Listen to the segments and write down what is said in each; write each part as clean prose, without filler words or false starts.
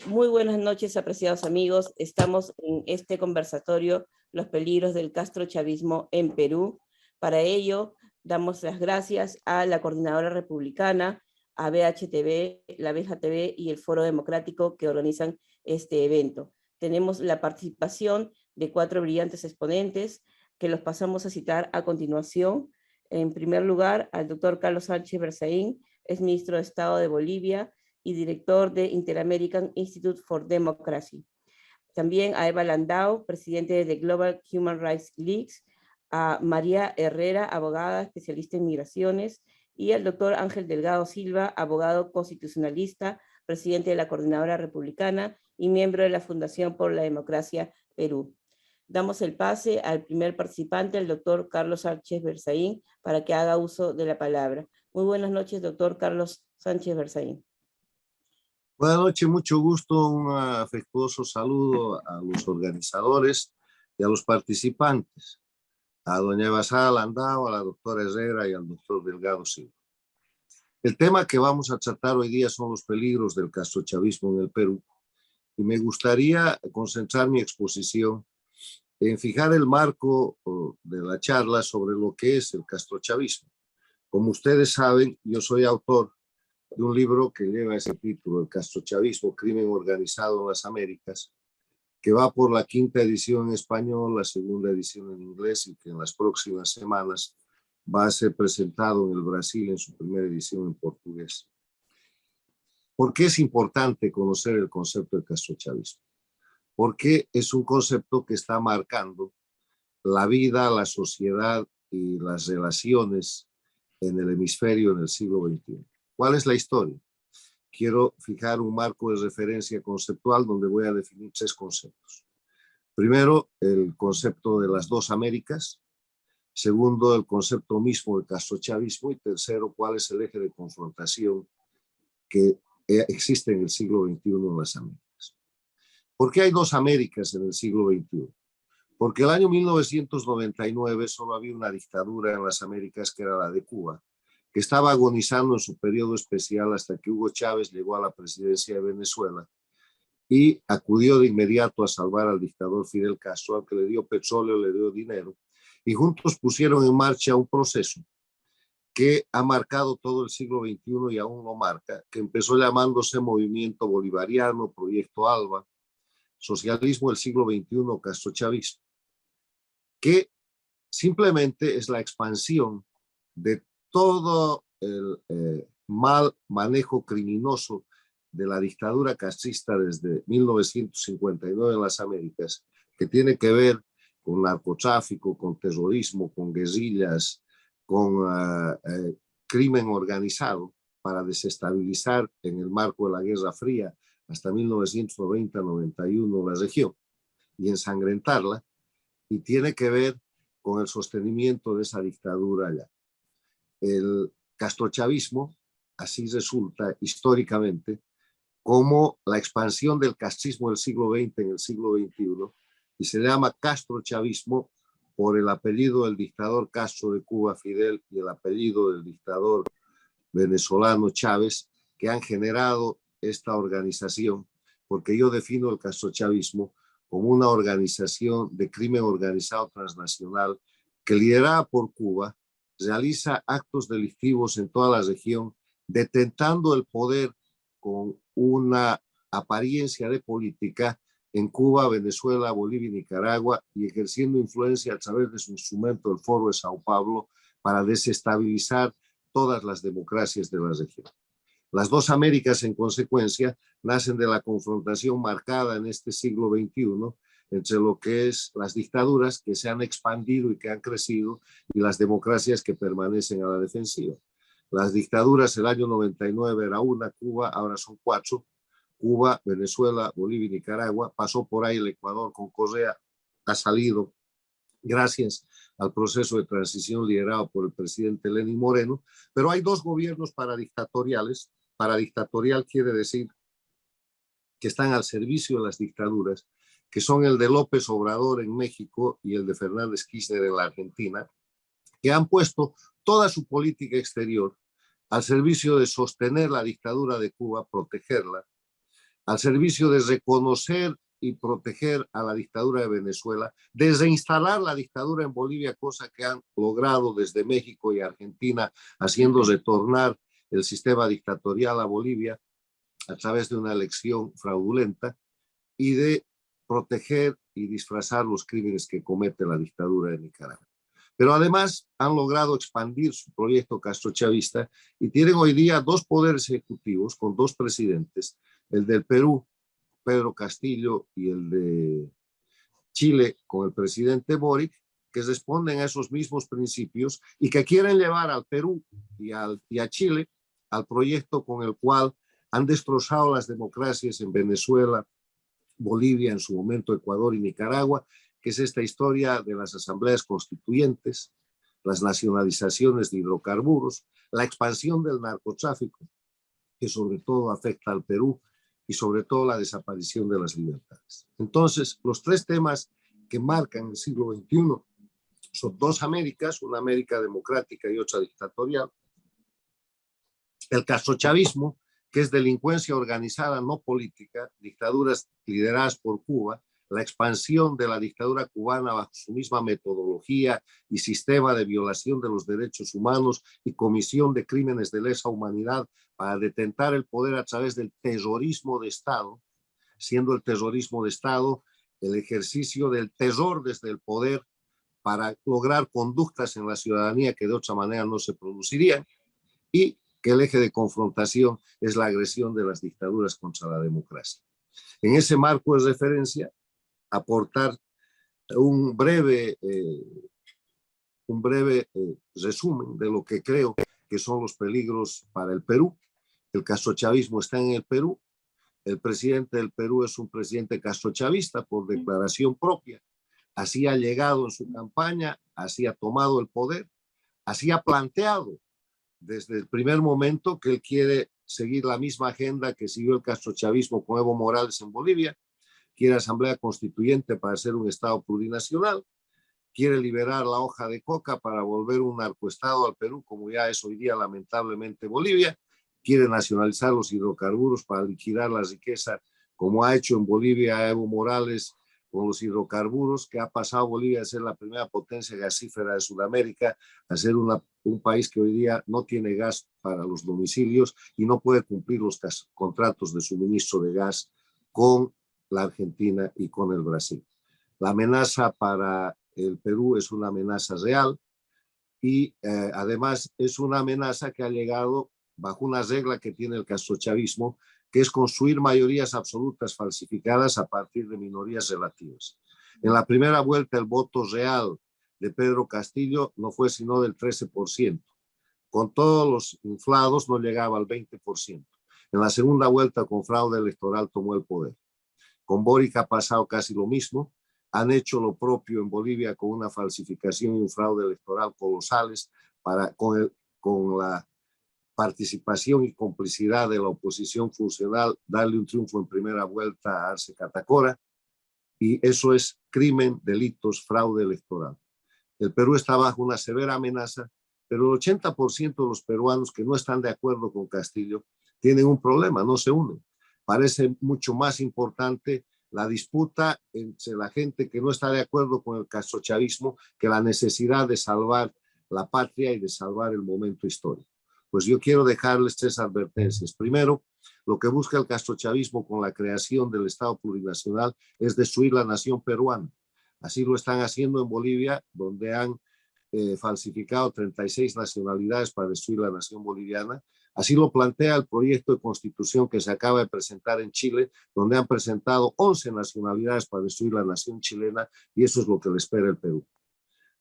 Muy buenas noches, apreciados amigos. Estamos en este conversatorio, Los peligros del castrochavismo en Perú. Para ello, damos las gracias a la Coordinadora Republicana, a BHTV, la BJTV y el Foro Democrático que organizan este evento. Tenemos la participación de 4 brillantes exponentes que los pasamos a citar a continuación. En primer lugar, al doctor Carlos Sánchez Berzaín, ex ministro de Estado de Bolivia y director de Inter-American Institute for Democracy. También a Eva Landau, presidente de Global Human Rights League, a María Herrera, abogada especialista en migraciones, y al doctor Ángel Delgado Silva, abogado constitucionalista, presidente de la Coordinadora Republicana y miembro de la Fundación por la Democracia Perú. Damos el pase al primer participante, el doctor Carlos Sánchez Berzaín, para que haga uso de la palabra. Muy buenas noches, doctor Carlos Sánchez Berzaín. Buenas noches, mucho gusto, un afectuoso saludo a los organizadores y a los participantes, a doña Eva Landau, a la doctora Herrera y al doctor Delgado Silva. El tema que vamos a tratar hoy día son los peligros del castrochavismo en el Perú, y me gustaría concentrar mi exposición en fijar el marco de la charla sobre lo que es el castrochavismo. Como ustedes saben, yo soy autor de un libro que lleva ese título, El castrochavismo, crimen organizado en las Américas, que va por la 5ª edición en español, la 2ª edición en inglés, y que en las próximas semanas va a ser presentado en el Brasil en su 1ª edición en portugués. ¿Por qué es importante conocer el concepto del castrochavismo? Porque es un concepto que está marcando la vida, la sociedad y las relaciones en el hemisferio en el siglo XXI. ¿Cuál es la historia? Quiero fijar un marco de referencia conceptual donde voy a definir 3 conceptos. Primero, el concepto de las 2 Américas. Segundo, el concepto mismo del castrochavismo. Y tercero, cuál es el eje de confrontación que existe en el siglo XXI en las Américas. ¿Por qué hay 2 Américas en el siglo XXI? Porque el año 1999 solo había una dictadura en las Américas, que era la de Cuba, que estaba agonizando en su periodo especial hasta que Hugo Chávez llegó a la presidencia de Venezuela y acudió de inmediato a salvar al dictador Fidel Castro, al que le dio petróleo, le dio dinero, y juntos pusieron en marcha un proceso que ha marcado todo el siglo XXI y aún lo marca, que empezó llamándose Movimiento Bolivariano, Proyecto ALBA, Socialismo del siglo XXI, castrochavismo, que simplemente es la expansión de todo el mal manejo criminoso de la dictadura castrista desde 1959 en las Américas, que tiene que ver con narcotráfico, con terrorismo, con guerrillas, con crimen organizado para desestabilizar en el marco de la Guerra Fría hasta 1990-91 la región y ensangrentarla, y tiene que ver con el sostenimiento de esa dictadura allá. El castrochavismo, así resulta históricamente, como la expansión del castrismo del siglo XX en el siglo XXI, y se llama castrochavismo por el apellido del dictador Castro de Cuba, Fidel, y el apellido del dictador venezolano Chávez, que han generado esta organización, porque yo defino el castrochavismo como una organización de crimen organizado transnacional que, liderada por Cuba, realiza actos delictivos en toda la región, detentando el poder con una apariencia de política en Cuba, Venezuela, Bolivia y Nicaragua, y ejerciendo influencia a través de su instrumento, el Foro de Sao Paulo, para desestabilizar todas las democracias de la región. Las 2 Américas, en consecuencia, nacen de la confrontación marcada en este siglo XXI entre lo que es las dictaduras que se han expandido y que han crecido y las democracias que permanecen a la defensiva. Las dictaduras, el año 99 era una, Cuba, ahora son 4. Cuba, Venezuela, Bolivia y Nicaragua. Pasó por ahí el Ecuador con Correa, ha salido gracias al proceso de transición liderado por el presidente Lenín Moreno, pero hay 2 gobiernos paradictatoriales. Paradictatorial quiere decir que están al servicio de las dictaduras, que son el de López Obrador en México y el de Fernández Kirchner en la Argentina, que han puesto toda su política exterior al servicio de sostener la dictadura de Cuba, protegerla, al servicio de reconocer y proteger a la dictadura de Venezuela, de reinstalar la dictadura en Bolivia, cosa que han logrado desde México y Argentina, haciendo retornar el sistema dictatorial a Bolivia a través de una elección fraudulenta, y de proteger y disfrazar los crímenes que comete la dictadura de Nicaragua. Pero además han logrado expandir su proyecto castrochavista y tienen hoy día dos poderes ejecutivos con dos presidentes, el del Perú, Pedro Castillo, y el de Chile con el presidente Boric, que responden a esos mismos principios y que quieren llevar al Perú y a Chile al proyecto con el cual han destrozado las democracias en Venezuela, Bolivia, en su momento Ecuador y Nicaragua, que es esta historia de las asambleas constituyentes, las nacionalizaciones de hidrocarburos, la expansión del narcotráfico, que sobre todo afecta al Perú, y sobre todo la desaparición de las libertades. Entonces, los tres temas que marcan el siglo XXI son dos Américas, una América democrática y otra dictatorial, el castrochavismo, que es delincuencia organizada no política, dictaduras lideradas por Cuba, la expansión de la dictadura cubana bajo su misma metodología y sistema de violación de los derechos humanos y comisión de crímenes de lesa humanidad para detentar el poder a través del terrorismo de Estado, siendo el terrorismo de Estado el ejercicio del terror desde el poder para lograr conductas en la ciudadanía que de otra manera no se producirían, y que el eje de confrontación es la agresión de las dictaduras contra la democracia. En ese marco de referencia, aportar un breve resumen de lo que creo que son los peligros para el Perú. El castrochavismo está en el Perú. El presidente del Perú es un presidente castrochavista por declaración propia. Así ha llegado en su campaña, así ha tomado el poder, así ha planteado desde el primer momento que él quiere seguir la misma agenda que siguió el castrochavismo con Evo Morales en Bolivia. Quiere asamblea constituyente para ser un Estado plurinacional, quiere liberar la hoja de coca para volver un narcoestado al Perú, como ya es hoy día lamentablemente Bolivia, quiere nacionalizar los hidrocarburos para liquidar la riqueza, como ha hecho en Bolivia Evo Morales con los hidrocarburos, que ha pasado Bolivia a ser la primera potencia gasífera de Sudamérica, a ser un país que hoy día no tiene gas para los domicilios y no puede cumplir los contratos de suministro de gas con la Argentina y con el Brasil. La amenaza para el Perú es una amenaza real y además es una amenaza que ha llegado bajo una regla que tiene el castrochavismo, que es construir mayorías absolutas falsificadas a partir de minorías relativas. En la primera vuelta el voto real de Pedro Castillo no fue sino del 13%. Con todos los inflados no llegaba al 20%. En la segunda vuelta con fraude electoral tomó el poder. Con Boric ha pasado casi lo mismo. Han hecho lo propio en Bolivia con una falsificación y un fraude electoral colosales con la participación y complicidad de la oposición funcional, darle un triunfo en primera vuelta a Arce Catacora, y eso es crimen, delitos, fraude electoral. El Perú está bajo una severa amenaza, pero el 80% de los peruanos que no están de acuerdo con Castillo tienen un problema, no se unen. Parece mucho más importante la disputa entre la gente que no está de acuerdo con el castrochavismo que la necesidad de salvar la patria y de salvar el momento histórico. Pues yo quiero dejarles tres advertencias. Primero, lo que busca el castrochavismo con la creación del Estado plurinacional es destruir la nación peruana. Así lo están haciendo en Bolivia, donde han falsificado 36 nacionalidades para destruir la nación boliviana. Así lo plantea el proyecto de constitución que se acaba de presentar en Chile, donde han presentado 11 nacionalidades para destruir la nación chilena, y eso es lo que le espera el Perú.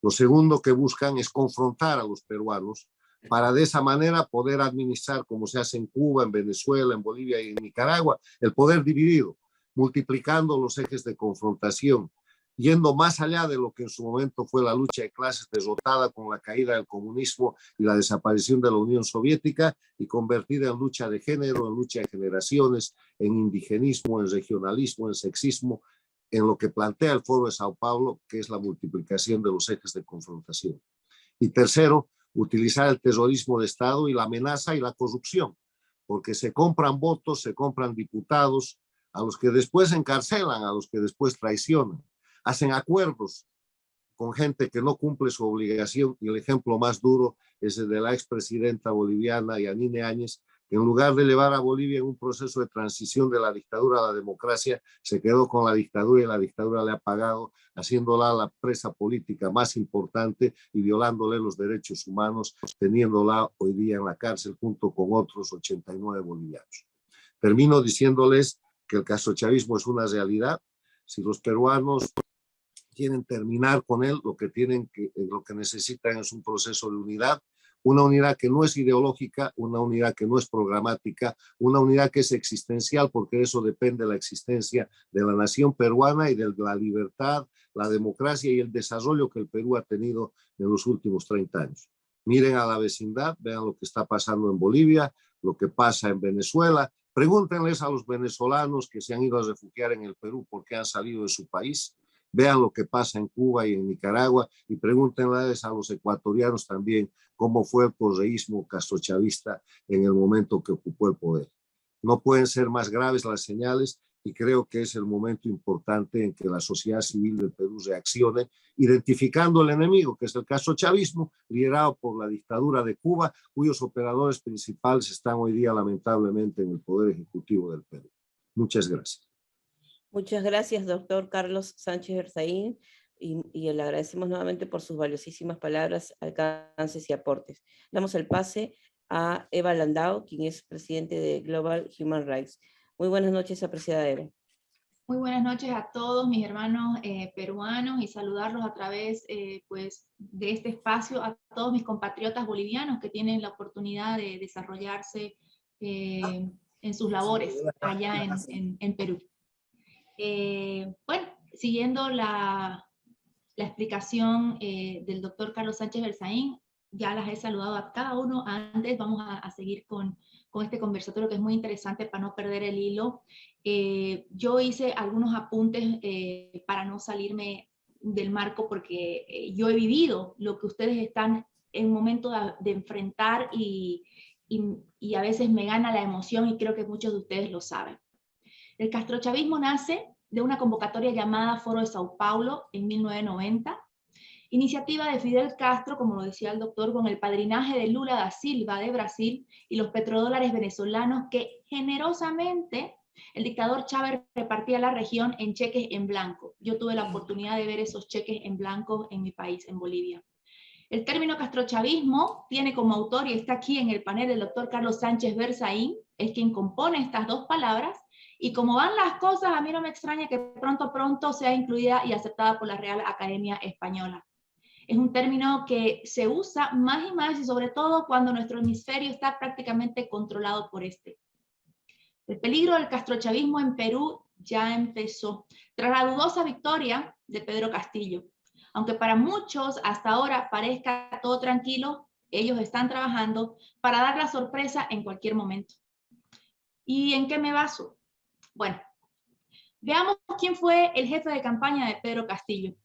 Lo segundo que buscan es confrontar a los peruanos para de esa manera poder administrar, como se hace en Cuba, en Venezuela, en Bolivia y en Nicaragua, el poder dividido, multiplicando los ejes de confrontación, yendo más allá de lo que en su momento fue la lucha de clases derrotada con la caída del comunismo y la desaparición de la Unión Soviética, y convertida en lucha de género, en lucha de generaciones, en indigenismo, en regionalismo, en sexismo, en lo que plantea el Foro de Sao Paulo, que es la multiplicación de los ejes de confrontación. Y tercero, utilizar el terrorismo de Estado y la amenaza y la corrupción, porque se compran votos, se compran diputados a los que después encarcelan, a los que después traicionan, hacen acuerdos con gente que no cumple su obligación, y el ejemplo más duro es el de la expresidenta boliviana Yanine Áñez, que en lugar de llevar a Bolivia en un proceso de transición de la dictadura a la democracia, se quedó con la dictadura y la dictadura le ha pagado, haciéndola la presa política más importante y violándole los derechos humanos, teniéndola hoy día en la cárcel junto con otros 89 bolivianos. Termino diciéndoles que el castrochavismo es una realidad. Si los peruanos quieren terminar con él, lo que necesitan es un proceso de unidad, una unidad que no es ideológica, una unidad que no es programática, una unidad que es existencial, porque de eso depende la existencia de la nación peruana y de la libertad, la democracia y el desarrollo que el Perú ha tenido en los últimos 30 años. Miren a la vecindad, vean lo que está pasando en Bolivia, lo que pasa en Venezuela. Pregúntenles a los venezolanos que se han ido a refugiar en el Perú por qué han salido de su país. Vean lo que pasa en Cuba y en Nicaragua y pregúntenles a los ecuatorianos también cómo fue el correísmo castrochavista en el momento que ocupó el poder. No pueden ser más graves las señales y creo que es el momento importante en que la sociedad civil del Perú reaccione, identificando el enemigo, que es el castrochavismo, liderado por la dictadura de Cuba, cuyos operadores principales están hoy día lamentablemente en el Poder Ejecutivo del Perú. Muchas gracias. Muchas gracias, doctor Carlos Sánchez Berzaín, y le agradecemos nuevamente por sus valiosísimas palabras, alcances y aportes. Damos el pase a Eva Landau, quien es presidente de Global Human Rights. Muy buenas noches, apreciada Eva. Muy buenas noches a todos mis hermanos peruanos y saludarlos a través pues, de este espacio a todos mis compatriotas bolivianos que tienen la oportunidad de desarrollarse en sus labores allá en Perú. Bueno, siguiendo la explicación del doctor Carlos Sánchez Berzaín, ya las he saludado a cada uno. Antes vamos a seguir con este conversatorio que es muy interesante para no perder el hilo. Yo hice algunos apuntes para no salirme del marco porque yo he vivido lo que ustedes están en momento de enfrentar y a veces me gana la emoción y creo que muchos de ustedes lo saben. El castrochavismo nace de una convocatoria llamada Foro de Sao Paulo en 1990, iniciativa de Fidel Castro, como lo decía el doctor, con el padrinaje de Lula da Silva de Brasil y los petrodólares venezolanos que generosamente el dictador Chávez repartía la región en cheques en blanco. Yo tuve la oportunidad de ver esos cheques en blanco en mi país, en Bolivia. El término castrochavismo tiene como autor, y está aquí en el panel, el doctor Carlos Sánchez Berzaín, es quien compone estas dos palabras, y como van las cosas, a mí no me extraña que pronto sea incluida y aceptada por la Real Academia Española. Es un término que se usa más y más, y sobre todo cuando nuestro hemisferio está prácticamente controlado por este. El peligro del castrochavismo en Perú ya empezó, tras la dudosa victoria de Pedro Castillo. Aunque para muchos hasta ahora parezca todo tranquilo, ellos están trabajando para dar la sorpresa en cualquier momento. ¿Y en qué me baso? Bueno, veamos quién fue el jefe de campaña de Pedro Castillo.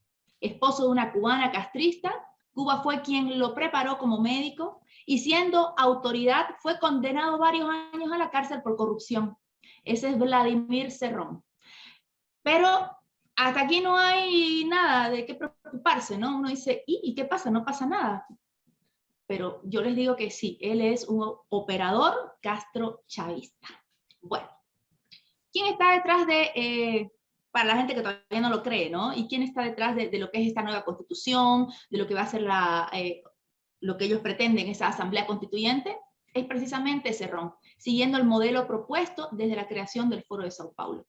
Esposo de una cubana castrista, Cuba fue quien lo preparó como médico y siendo autoridad fue condenado varios años a la cárcel por corrupción. Ese es Vladimir Cerrón. Pero hasta aquí no hay nada de qué preocuparse, ¿no? Uno dice, ¿y qué pasa? No pasa nada. Pero yo les digo que sí, él es un operador castrochavista. Bueno, ¿quién está detrás de, para la gente que todavía no lo cree, ¿no? ¿Y quién está detrás de lo que es esta nueva constitución, de lo que va a ser lo que ellos pretenden, esa asamblea constituyente? Es precisamente Cerrón, siguiendo el modelo propuesto desde la creación del Foro de Sao Paulo.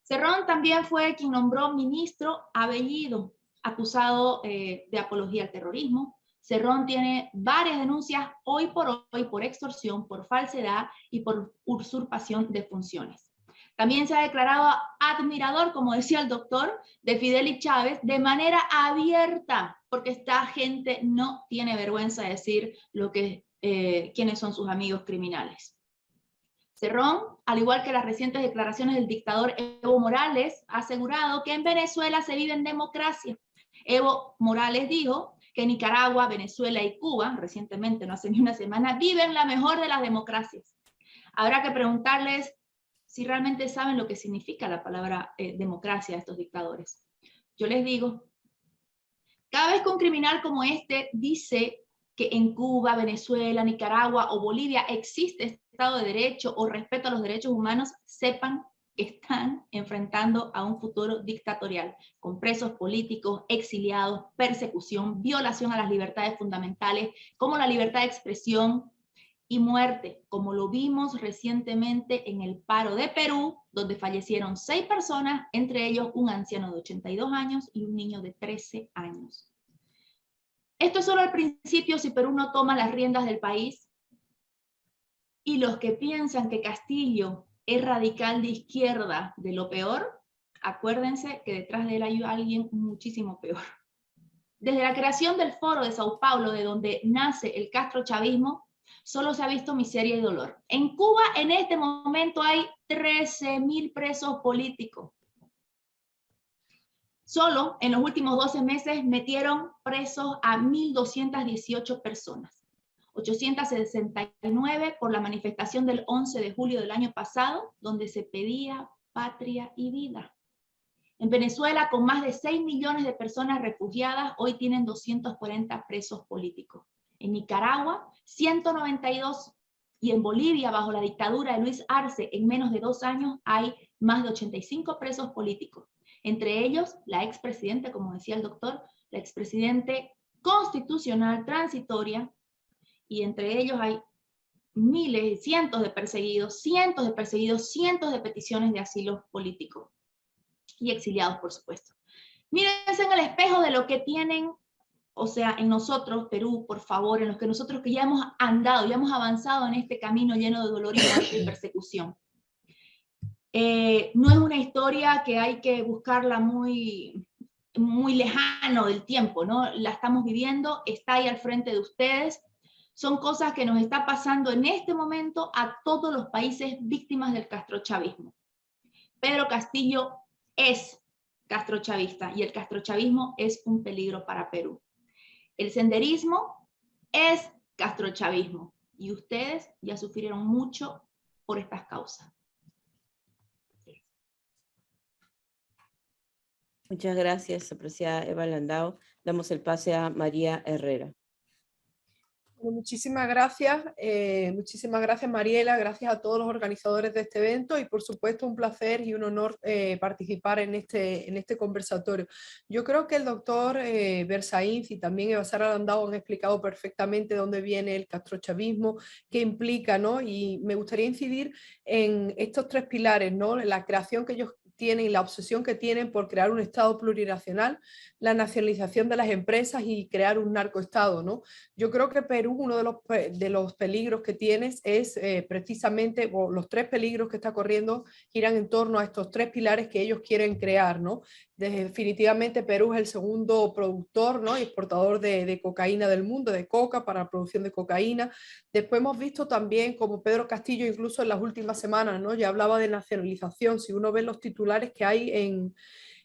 Cerrón también fue quien nombró ministro a Bellido, acusado de apología al terrorismo. Cerrón tiene varias denuncias hoy por extorsión, por falsedad y por usurpación de funciones. También se ha declarado admirador, como decía el doctor, de Fidel y Chávez de manera abierta, porque esta gente no tiene vergüenza de decir quiénes son sus amigos criminales. Cerrón, al igual que las recientes declaraciones del dictador Evo Morales, ha asegurado que en Venezuela se vive en democracia. Evo Morales dijo que Nicaragua, Venezuela y Cuba, recientemente, no hace ni una semana, viven la mejor de las democracias. Habrá que preguntarles si realmente saben lo que significa la palabra democracia a estos dictadores. Yo les digo, cada vez que un criminal como este dice que en Cuba, Venezuela, Nicaragua o Bolivia existe Estado de Derecho o respeto a los derechos humanos, sepan que están enfrentando a un futuro dictatorial, con presos políticos, exiliados, persecución, violación a las libertades fundamentales, como la libertad de expresión y muerte, como lo vimos recientemente en el paro de Perú, donde fallecieron 6 personas, entre ellos un anciano de 82 años y un niño de 13 años. Esto es solo el principio si Perú no toma las riendas del país. Y los que piensan que Castillo es radical de izquierda de lo peor, acuérdense que detrás de él hay alguien muchísimo peor. Desde la creación del Foro de Sao Paulo, de donde nace el castrochavismo, solo se ha visto miseria y dolor. En Cuba en este momento hay 13.000 presos políticos. Solo en los últimos 12 meses metieron presos a 1.218 personas. 869 por la manifestación del 11 de julio del año pasado, donde se pedía patria y vida. En Venezuela, con más de 6 millones de personas refugiadas, hoy tienen 240 presos políticos. En Nicaragua, 192. Y en Bolivia, bajo la dictadura de Luis Arce, en menos de 2 años, hay más de 85 presos políticos. Entre ellos, la expresidenta, como decía el doctor, la expresidente constitucional transitoria, y entre ellos hay miles, cientos de perseguidos, cientos de peticiones de asilo político y exiliados, por supuesto. Mírense en el espejo de lo que tienen, o sea, en nosotros, Perú, por favor, en los que nosotros que ya hemos andado, ya hemos avanzado en este camino lleno de dolor y muerte y persecución. No es una historia que hay que buscarla muy lejano del tiempo, ¿no? La estamos viviendo, está ahí al frente de ustedes. Son cosas que nos está pasando en este momento a todos los países víctimas del castrochavismo. Pedro Castillo es castrochavista y el castrochavismo es un peligro para Perú. El senderismo es castrochavismo y ustedes ya sufrieron mucho por estas causas. Muchas gracias, apreciada Eva Landau. Damos el pase a María Herrera. Bueno, muchísimas gracias Mariela, gracias a todos los organizadores de este evento y por supuesto un placer y un honor participar en este conversatorio. Yo creo que el doctor Berzaínz y también Eva Sara Landau han explicado perfectamente dónde viene el castrochavismo, qué implica, ¿no? Y me gustaría incidir en estos 3 pilares, ¿no? La creación que ellos tienen, la obsesión que tienen por crear un Estado plurinacional, la nacionalización de las empresas y crear un narcoestado, ¿no? Yo creo que Perú, uno de los peligros que tienes es precisamente, o los 3 peligros que está corriendo giran en torno a estos 3 pilares que ellos quieren crear, ¿no? Definitivamente Perú es el segundo productor, ¿no? y exportador de cocaína del mundo, de coca para la producción de cocaína. Después hemos visto también como Pedro Castillo, incluso en las últimas semanas, ¿no? ya hablaba de nacionalización. Si uno ve los titulares que hay en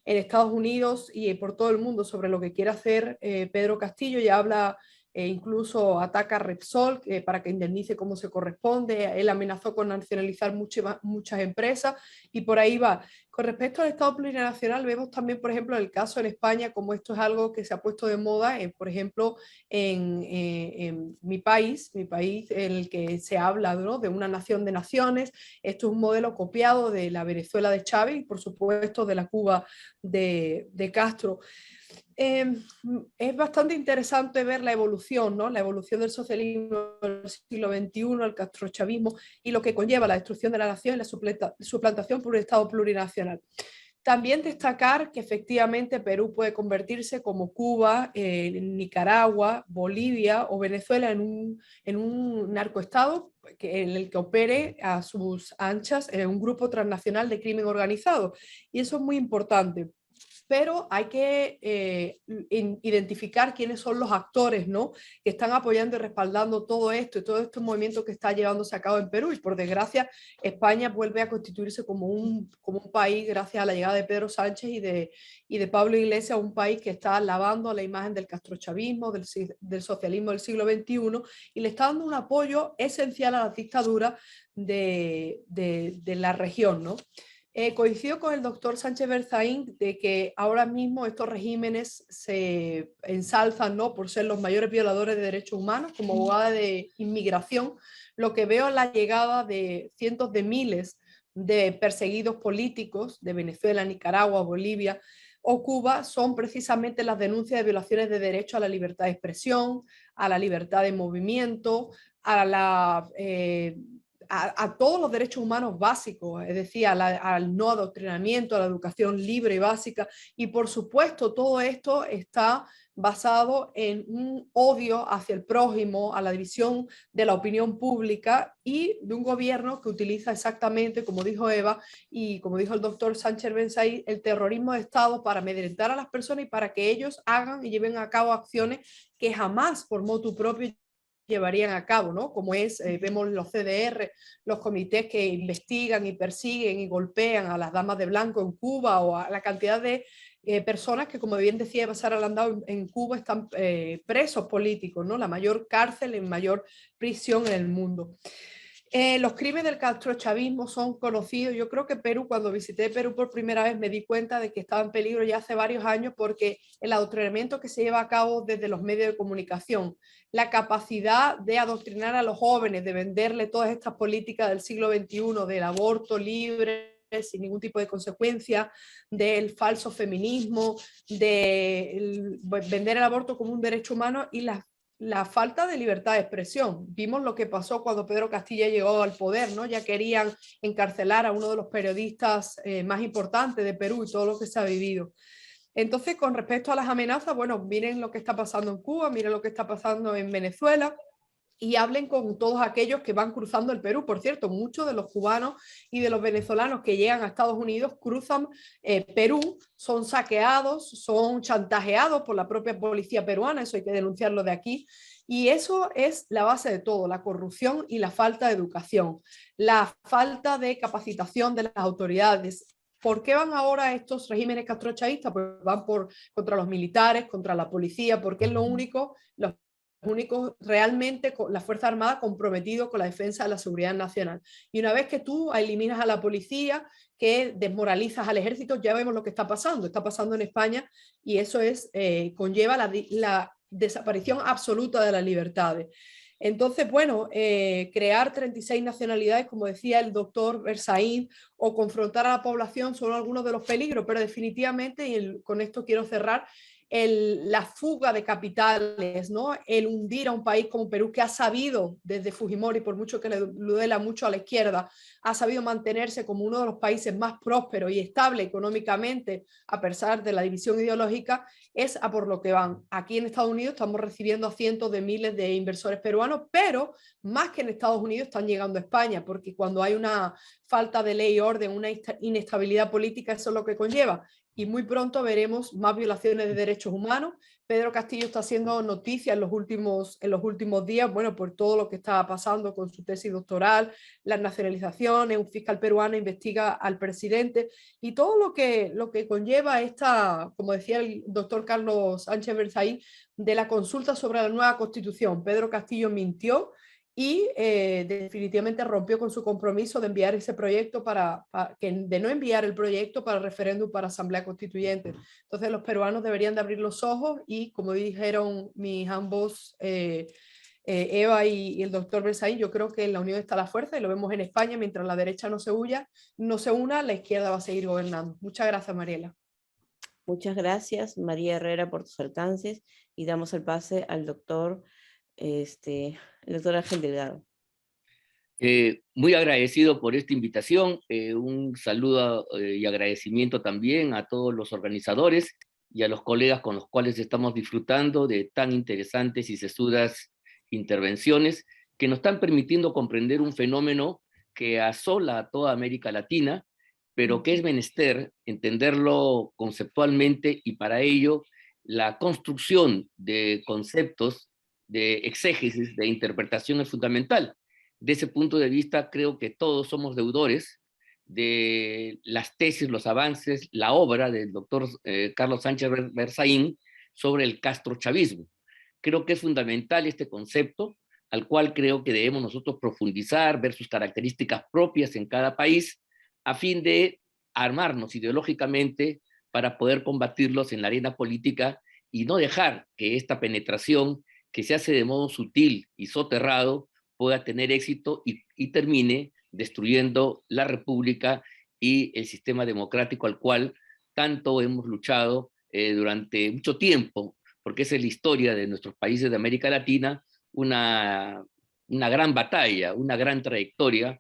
Estados Unidos y por todo el mundo sobre lo que quiere hacer Pedro Castillo, ya habla, incluso ataca a Repsol para que indemnice como se corresponde. Él amenazó con nacionalizar muchas empresas y por ahí va. Con respecto al Estado plurinacional, vemos también, por ejemplo, el caso en España, como esto es algo que se ha puesto de moda, por ejemplo, en mi país en el que se habla, ¿no? de una nación de naciones. Esto es un modelo copiado de la Venezuela de Chávez y, por supuesto, de la Cuba de Castro. Es bastante interesante ver la evolución, ¿no? La evolución del socialismo del siglo XXI, el castrochavismo y lo que conlleva la destrucción de la nación y la suplantación por un Estado plurinacional. También destacar que efectivamente Perú puede convertirse como Cuba, Nicaragua, Bolivia o Venezuela en un narcoestado en el que opere a sus anchas un grupo transnacional de crimen organizado. Y eso es muy importante. pero hay que identificar quiénes son los actores, ¿no?, que están apoyando y respaldando todo esto y todo este movimiento que está llevándose a cabo en Perú. Y por desgracia, España vuelve a constituirse como un país, gracias a la llegada de Pedro Sánchez y de Pablo Iglesias, un país que está lavando la imagen del castrochavismo, del socialismo del siglo XXI, y le está dando un apoyo esencial a la dictadura de la región, ¿no? Coincido con el doctor Sánchez Berzaín de que ahora mismo estos regímenes se ensalzan, ¿no?, por ser los mayores violadores de derechos humanos. Como abogada de inmigración, lo que veo es la llegada de cientos de miles de perseguidos políticos de Venezuela, Nicaragua, Bolivia o Cuba, son precisamente las denuncias de violaciones de derecho a la libertad de expresión, a la libertad de movimiento, a todos los derechos humanos básicos, es decir, al no adoctrinamiento, a la educación libre y básica. Y por supuesto, todo esto está basado en un odio hacia el prójimo, a la división de la opinión pública y de un gobierno que utiliza exactamente, como dijo Eva y como dijo el doctor Sánchez Benzaí, el terrorismo de Estado para amedrentar a las personas y para que ellos hagan y lleven a cabo acciones que jamás por motu propio llevarían a cabo, ¿no? Como vemos los CDR, los comités que investigan y persiguen y golpean a las damas de blanco en Cuba, o a la cantidad de personas que, como bien decía Sara Landau, en Cuba están presos políticos, ¿no? La mayor cárcel, en mayor prisión en el mundo. Los crímenes del castrochavismo son conocidos. Yo creo que Perú, cuando visité Perú por primera vez, me di cuenta de que estaba en peligro ya hace varios años, porque el adoctrinamiento que se lleva a cabo desde los medios de comunicación, la capacidad de adoctrinar a los jóvenes, de venderle todas estas políticas del siglo XXI, del aborto libre sin ningún tipo de consecuencia, del falso feminismo, de vender el aborto como un derecho humano, y la falta de libertad de expresión. Vimos lo que pasó cuando Pedro Castilla llegó al poder, ¿no? Ya querían encarcelar a uno de los periodistas más importantes de Perú y todo lo que se ha vivido. Entonces, con respecto a las amenazas, bueno, miren lo que está pasando en Cuba, miren lo que está pasando en Venezuela, y hablen con todos aquellos que van cruzando el Perú. Por cierto, muchos de los cubanos y de los venezolanos que llegan a Estados Unidos cruzan Perú, son saqueados, son chantajeados por la propia policía peruana, eso hay que denunciarlo de aquí. Y eso es la base de todo, la corrupción y la falta de educación, la falta de capacitación de las autoridades. ¿Por qué van ahora estos regímenes castrochavistas? Pues van contra los militares, contra la policía, porque es lo único, los únicos realmente con la Fuerza Armada comprometido con la defensa de la seguridad nacional. Y una vez que tú eliminas a la policía, que desmoralizas al ejército, ya vemos lo que está pasando en España, y eso conlleva la desaparición absoluta de las libertades. Entonces, bueno, crear 36 nacionalidades, como decía el doctor Berzaín, o confrontar a la población son algunos de los peligros, pero definitivamente, y con esto quiero cerrar, la fuga de capitales, ¿no? El hundir a un país como Perú, que ha sabido, desde Fujimori, por mucho que le duela mucho a la izquierda, ha sabido mantenerse como uno de los países más prósperos y estable económicamente, a pesar de la división ideológica, es a por lo que van. Aquí en Estados Unidos estamos recibiendo a cientos de miles de inversores peruanos, pero más que en Estados Unidos están llegando a España, porque cuando hay una falta de ley y orden, una inestabilidad política, eso es lo que conlleva. Y muy pronto veremos más violaciones de derechos humanos. Pedro Castillo está haciendo noticia en los últimos días, bueno, por todo lo que está pasando con su tesis doctoral, las nacionalizaciones, un fiscal peruano investiga al presidente y todo lo que conlleva esta, como decía el doctor Carlos Sánchez Berzaín, de la consulta sobre la nueva constitución. Pedro Castillo mintió y definitivamente rompió con su compromiso de enviar ese proyecto de no enviar el proyecto para referéndum para asamblea constituyente. Entonces los peruanos deberían de abrir los ojos y, como dijeron mis ambos, Eva y el doctor Berzaín, yo creo que en la unión está la fuerza, y lo vemos en España. Mientras la derecha no se una, la izquierda va a seguir gobernando. Muchas gracias, Mariela. Muchas gracias, María Herrera, por tus alcances, y damos el pase al doctor Ángel Delgado. Muy agradecido por esta invitación, un saludo y agradecimiento también a todos los organizadores y a los colegas con los cuales estamos disfrutando de tan interesantes y sesudas intervenciones que nos están permitiendo comprender un fenómeno que asola a toda América Latina, pero que es menester entenderlo conceptualmente, y para ello la construcción de conceptos de exégesis, de interpretación es fundamental. De ese punto de vista, creo que todos somos deudores de las tesis, los avances, la obra del doctor Carlos Sánchez Berzaín sobre el castrochavismo. Creo que es fundamental este concepto, al cual creo que debemos nosotros profundizar, ver sus características propias en cada país, a fin de armarnos ideológicamente para poder combatirlos en la arena política y no dejar que esta penetración, que se hace de modo sutil y soterrado, pueda tener éxito y termine destruyendo la República y el sistema democrático al cual tanto hemos luchado durante mucho tiempo, porque esa es la historia de nuestros países de América Latina, una gran batalla, una gran trayectoria,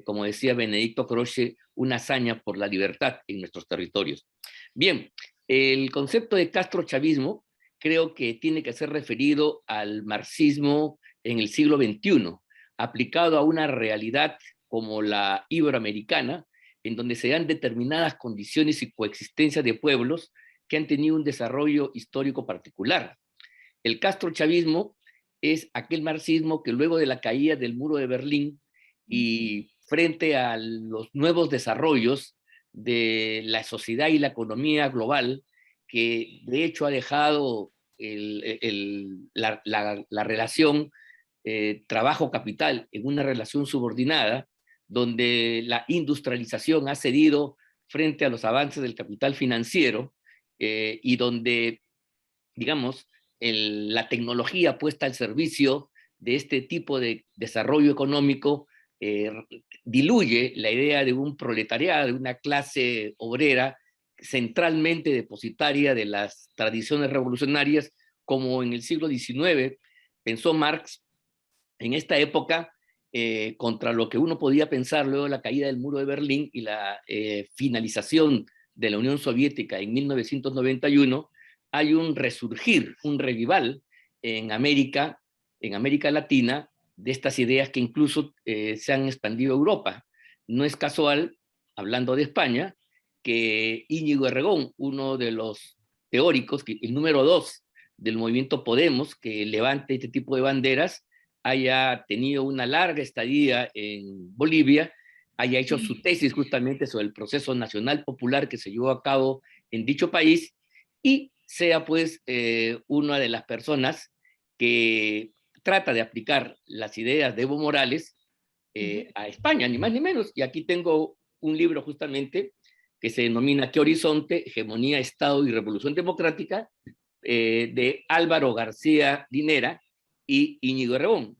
como decía Benedicto Croce, una hazaña por la libertad en nuestros territorios. Bien, el concepto de castrochavismo creo que tiene que ser referido al marxismo en el siglo XXI, aplicado a una realidad como la iberoamericana, en donde se dan determinadas condiciones y coexistencia de pueblos que han tenido un desarrollo histórico particular. El castrochavismo es aquel marxismo que luego de la caída del muro de Berlín y frente a los nuevos desarrollos de la sociedad y la economía global, que de hecho ha dejado la relación trabajo-capital en una relación subordinada, donde la industrialización ha cedido frente a los avances del capital financiero, y donde, digamos, la tecnología puesta al servicio de este tipo de desarrollo económico diluye la idea de un proletariado, de una clase obrera centralmente depositaria de las tradiciones revolucionarias, como en el siglo XIX pensó Marx en esta época, contra lo que uno podía pensar luego de la caída del muro de Berlín y la finalización de la Unión Soviética en 1991, hay un resurgir, un revival en América Latina, de estas ideas que incluso se han expandido a Europa. No es casual, hablando de España, que Íñigo Errejón, uno de los teóricos, el número 2 del movimiento Podemos, que levanta este tipo de banderas, haya tenido una larga estadía en Bolivia, haya hecho su tesis justamente sobre el proceso nacional popular que se llevó a cabo en dicho país, y sea pues una de las personas que trata de aplicar las ideas de Evo Morales a España, ni más ni menos. Y aquí tengo un libro justamente que se denomina ¿Qué horizonte? Hegemonía, Estado y Revolución Democrática, de Álvaro García Linera y Íñigo Errejón.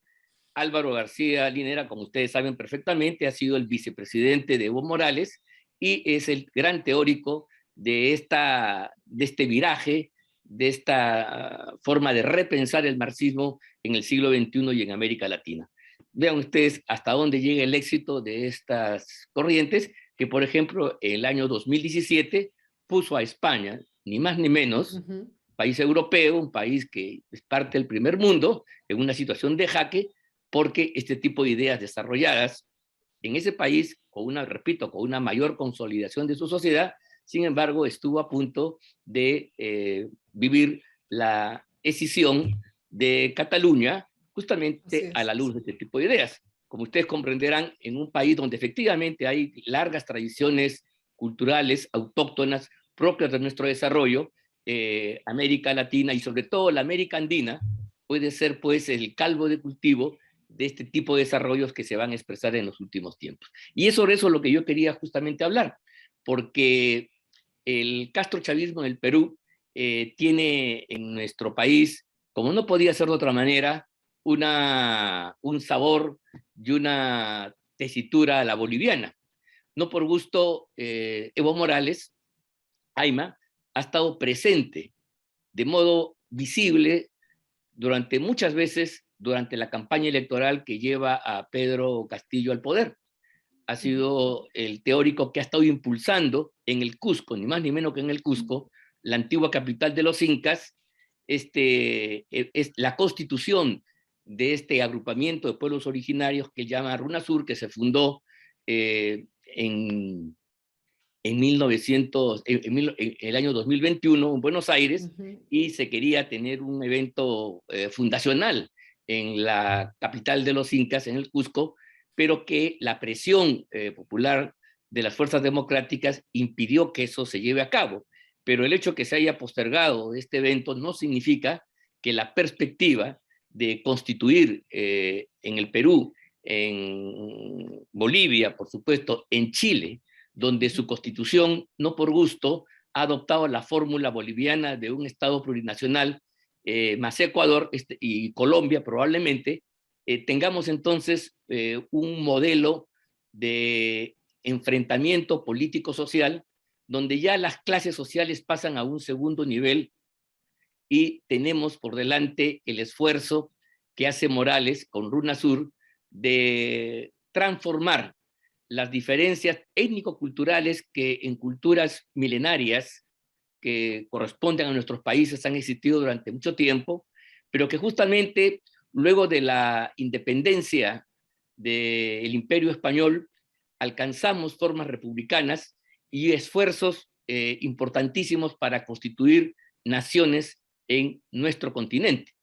Álvaro García Linera, como ustedes saben perfectamente, ha sido el vicepresidente de Evo Morales y es el gran teórico de este viraje, de esta forma de repensar el marxismo en el siglo XXI y en América Latina. Vean ustedes hasta dónde llega el éxito de estas corrientes, que por ejemplo en el año 2017 puso a España, ni más ni menos, país europeo, un país que es parte del primer mundo, en una situación de jaque, porque este tipo de ideas desarrolladas en ese país, repito, con una mayor consolidación de su sociedad, sin embargo, estuvo a punto de vivir la escisión de Cataluña, justamente a la luz de este tipo de ideas. Como ustedes comprenderán, en un país donde efectivamente hay largas tradiciones culturales autóctonas propias de nuestro desarrollo, América Latina y sobre todo la América Andina puede ser pues el caldo de cultivo de este tipo de desarrollos que se van a expresar en los últimos tiempos. Y es sobre eso lo que yo quería justamente hablar, porque el castrochavismo en el Perú tiene en nuestro país, como no podía ser de otra manera, un sabor y una tesitura a la boliviana. No por gusto, Evo Morales, Aima, ha estado presente de modo visible durante muchas veces durante la campaña electoral que lleva a Pedro Castillo al poder. Ha sido el teórico que ha estado impulsando en el Cusco, ni más ni menos que en el Cusco, la antigua capital de los incas, es la constitución de este agrupamiento de pueblos originarios que llama RUNASUR, que se fundó en en el año 2021 en Buenos Aires, y se quería tener un evento fundacional en la capital de los incas, en el Cusco, pero que la presión popular de las fuerzas democráticas impidió que eso se lleve a cabo. Pero el hecho que se haya postergado este evento no significa que la perspectiva de constituir en el Perú, en Bolivia, por supuesto, en Chile, donde su constitución, no por gusto, ha adoptado la fórmula boliviana de un Estado plurinacional, más Ecuador y Colombia probablemente, tengamos entonces un modelo de enfrentamiento político-social donde ya las clases sociales pasan a un segundo nivel y tenemos por delante el esfuerzo que hace Morales con RUNASUR de transformar las diferencias étnico-culturales que en culturas milenarias que corresponden a nuestros países han existido durante mucho tiempo, pero que justamente luego de la independencia del Imperio Español alcanzamos formas republicanas y esfuerzos importantísimos para constituir naciones en nuestro continente.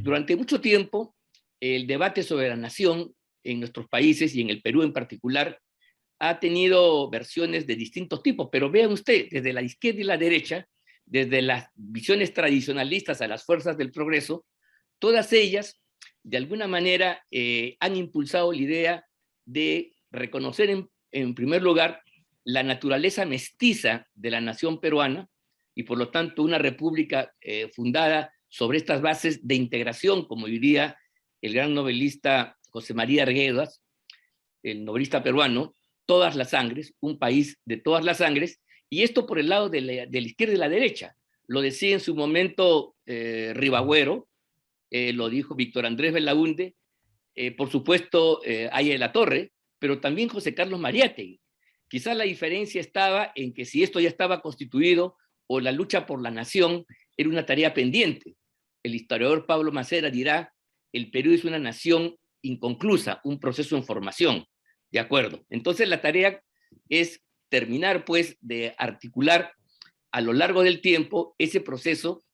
Durante mucho tiempo, el debate sobre la nación en nuestros países y en el Perú en particular ha tenido versiones de distintos tipos, pero vean ustedes, desde la izquierda y la derecha, desde las visiones tradicionalistas a las fuerzas del progreso, todas ellas, de alguna manera, han impulsado la idea de reconocer en primer lugar la naturaleza mestiza de la nación peruana y por lo tanto una república fundada sobre estas bases de integración, como diría el gran novelista José María Arguedas, el novelista peruano, todas las sangres, un país de todas las sangres, y esto por el lado de la izquierda y la derecha. Lo decía en su momento Ribagüero, lo dijo Víctor Andrés Belaúnde, por supuesto Aya de la Torre, pero también José Carlos Mariátegui. Quizás la diferencia estaba en que si esto ya estaba constituido o la lucha por la nación era una tarea pendiente. El historiador Pablo Macera dirá, el Perú es una nación inconclusa, un proceso en formación. De acuerdo. Entonces la tarea es terminar pues de articular a lo largo del tiempo ese proceso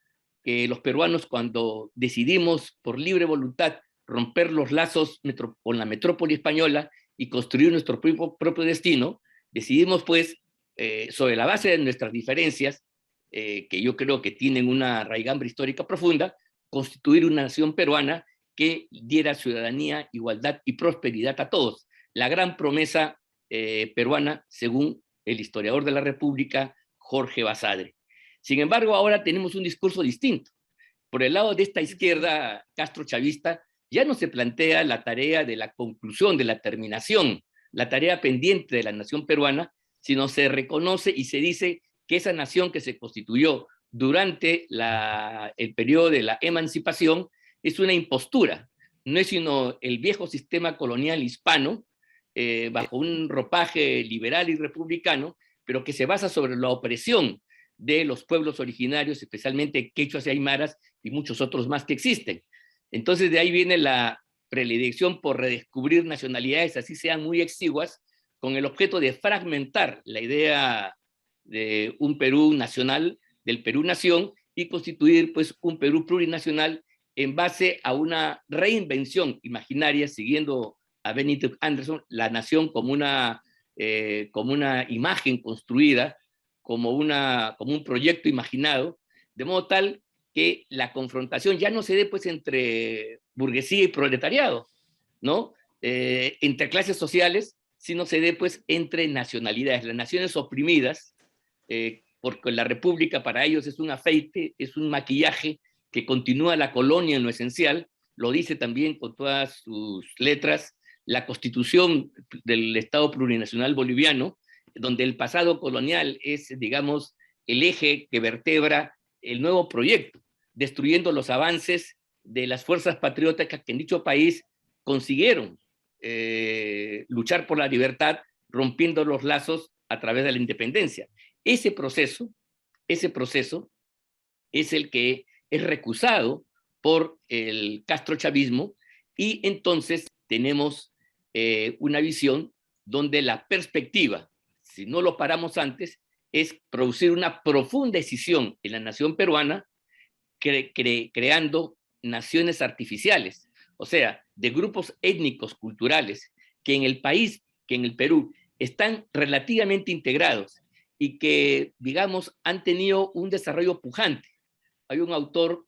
que los peruanos cuando decidimos por libre voluntad romper los lazos con la metrópoli española y construir nuestro propio destino, decidimos pues sobre la base de nuestras diferencias, que yo creo que tienen una raigambre histórica profunda, constituir una nación peruana que diera ciudadanía, igualdad y prosperidad a todos. La gran promesa peruana, según el historiador de la República, Jorge Basadre. Sin embargo, ahora tenemos un discurso distinto. Por el lado de esta izquierda castrochavista, ya no se plantea la tarea de la conclusión, de la terminación, la tarea pendiente de la nación peruana, sino se reconoce y se dice que esa nación que se constituyó durante el periodo de la emancipación es una impostura, no es sino el viejo sistema colonial hispano, bajo un ropaje liberal y republicano, pero que se basa sobre la opresión de los pueblos originarios, especialmente quechuas y aymaras y muchos otros más que existen. Entonces de ahí viene la predilección por redescubrir nacionalidades, así sean muy exiguas, con el objeto de fragmentar la idea de un Perú nacional, del Perú nación, y constituir pues un Perú plurinacional en base a una reinvención imaginaria, siguiendo a Benito Anderson, la nación como una imagen construida, como un proyecto imaginado, de modo tal que la confrontación ya no se dé pues entre burguesía y proletariado, ¿no? Entre clases sociales, sino se dé pues entre nacionalidades, las naciones oprimidas, porque la república para ellos es un afeite, es un maquillaje que continúa la colonia en lo esencial, lo dice también con todas sus letras la Constitución del Estado Plurinacional Boliviano, donde el pasado colonial es, digamos, el eje que vertebra el nuevo proyecto, destruyendo los avances de las fuerzas patrióticas que en dicho país consiguieron luchar por la libertad, rompiendo los lazos a través de la independencia. Ese proceso es el que es recusado por el castrochavismo, y entonces tenemos una visión donde la perspectiva, si no lo paramos antes, es producir una profunda escisión en la nación peruana, creando naciones artificiales, o sea, de grupos étnicos, culturales, que en el país, que en el Perú, están relativamente integrados y que, digamos, han tenido un desarrollo pujante. Hay un autor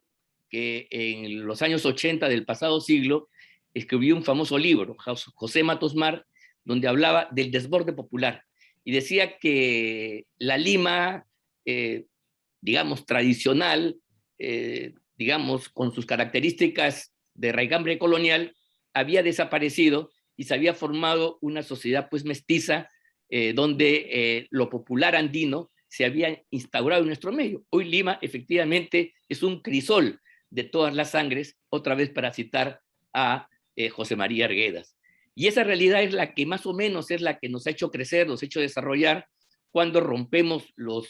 que en los años 80 del pasado siglo escribió un famoso libro, José Matos Mar, donde hablaba del desborde popular y decía que la Lima, digamos, tradicional, digamos, con sus características de raigambre colonial, había desaparecido y se había formado una sociedad pues mestiza, donde lo popular andino se había instaurado en nuestro medio. Hoy Lima efectivamente es un crisol de todas las sangres, otra vez para citar a José María Arguedas. Y esa realidad es la que más o menos es la que nos ha hecho crecer, nos ha hecho desarrollar cuando rompemos los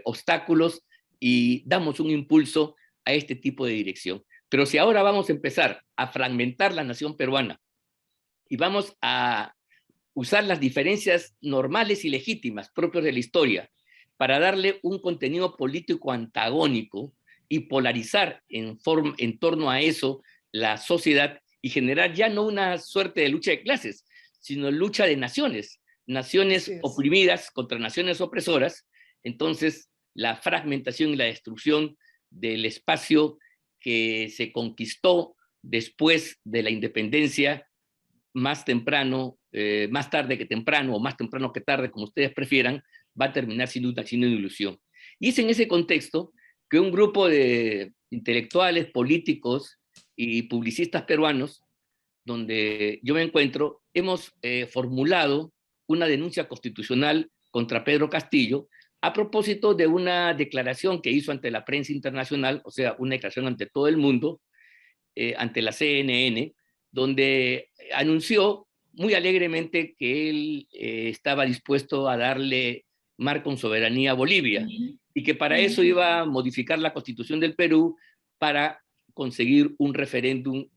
obstáculos y damos un impulso a este tipo de dirección. Pero si ahora vamos a empezar a fragmentar la nación peruana y vamos a usar las diferencias normales y legítimas propias de la historia para darle un contenido político antagónico y polarizar en torno a eso la sociedad y generar ya no una suerte de lucha de clases, sino lucha de naciones, naciones oprimidas contra naciones opresoras. Entonces, la fragmentación y la destrucción del espacio que se conquistó después de la independencia, más temprano, más tarde que temprano, o más temprano que tarde, como ustedes prefieran, va a terminar siendo una ilusión. Y es en ese contexto que un grupo de intelectuales, políticos y publicistas peruanos, donde yo me encuentro, hemos formulado una denuncia constitucional contra Pedro Castillo a propósito de una declaración que hizo ante la prensa internacional, o sea, una declaración ante todo el mundo, ante la CNN, donde anunció muy alegremente que él estaba dispuesto a darle mar con soberanía a Bolivia y que para eso iba a modificar la Constitución del Perú para conseguir un referéndum